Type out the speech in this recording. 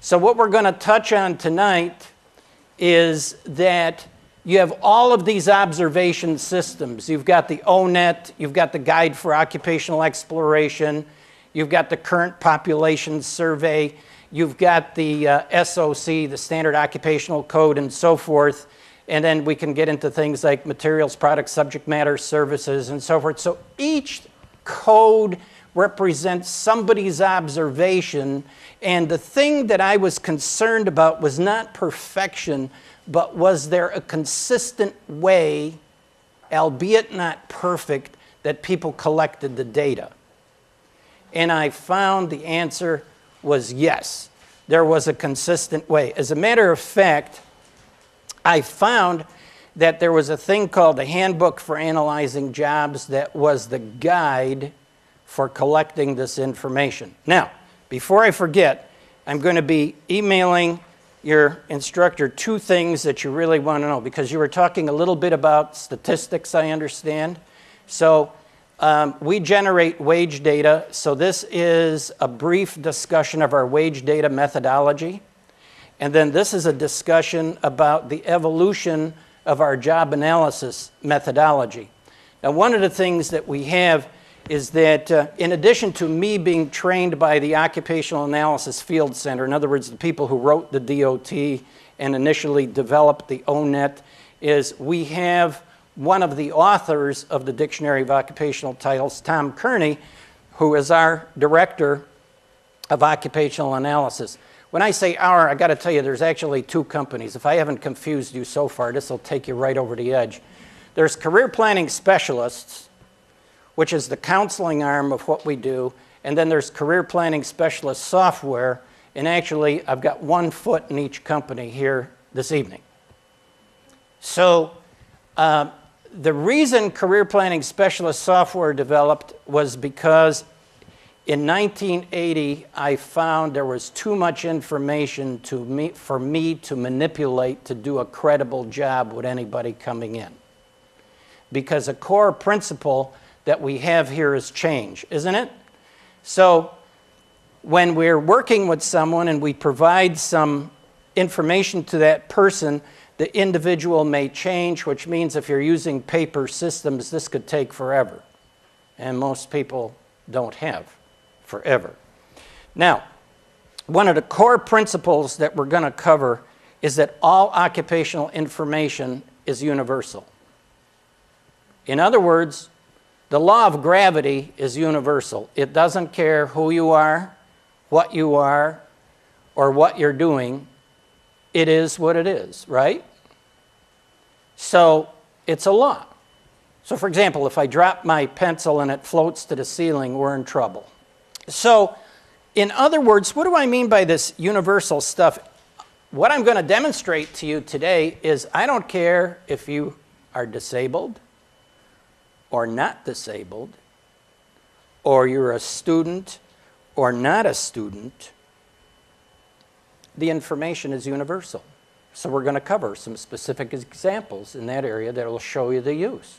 So what we're going to touch on tonight is that you have all of these observation systems. You've got the ONET, you've got the Guide for Occupational Exploration, you've got the Current Population Survey, you've got the SOC, the Standard Occupational Code, and so forth. And then we can get into things like materials, products, subject matter, services, and so forth. So each code represents somebody's observation. And the thing that I was concerned about was not perfection, but was there a consistent way, albeit not perfect, that people collected the data? And I found the answer was yes. There was a consistent way. As a matter of fact, I found that there was a thing called the Handbook for Analyzing Jobs that was the guide for collecting this information. Now, before I forget, I'm going to be emailing your instructor 2 things that you really want to know, because you were talking a little bit about statistics, I understand. So we generate wage data. So this is a brief discussion of our wage data methodology. And then this is a discussion about the evolution of our job analysis methodology. Now, one of the things that we have is that in addition to me being trained by the Occupational Analysis Field Center, in other words, the people who wrote the DOT and initially developed the ONET, is we have one of the authors of the Dictionary of Occupational Titles, Tom Kearney, who is our director of occupational analysis. When I say our, I got to tell you, there's actually 2 companies. If I haven't confused you so far, this will take you right over the edge. There's Career Planning Specialists, which is the counseling arm of what we do, and then there's Career Planning Specialist Software, and actually I've got 1 foot in each company here this evening. So the reason Career Planning Specialist Software developed was because in 1980, I found there was too much information for me to manipulate to do a credible job with anybody coming in. Because a core principle that we have here is change, isn't it? So when we're working with someone and we provide some information to that person, the individual may change, which means if you're using paper systems, this could take forever. And most people don't have forever. Now, one of the core principles that we're going to cover is that all occupational information is universal. In other words, the law of gravity is universal. It doesn't care who you are, or what you're doing. It is what it is, right? So it's a law. So for example, if I drop my pencil and it floats to the ceiling, we're in trouble. So in other words, what do I mean by this universal stuff? What I'm going to demonstrate to you today is I don't care if you are disabled or not disabled, or you're a student or not a student, the information is universal. So we're going to cover some specific examples in that area that will show you the use.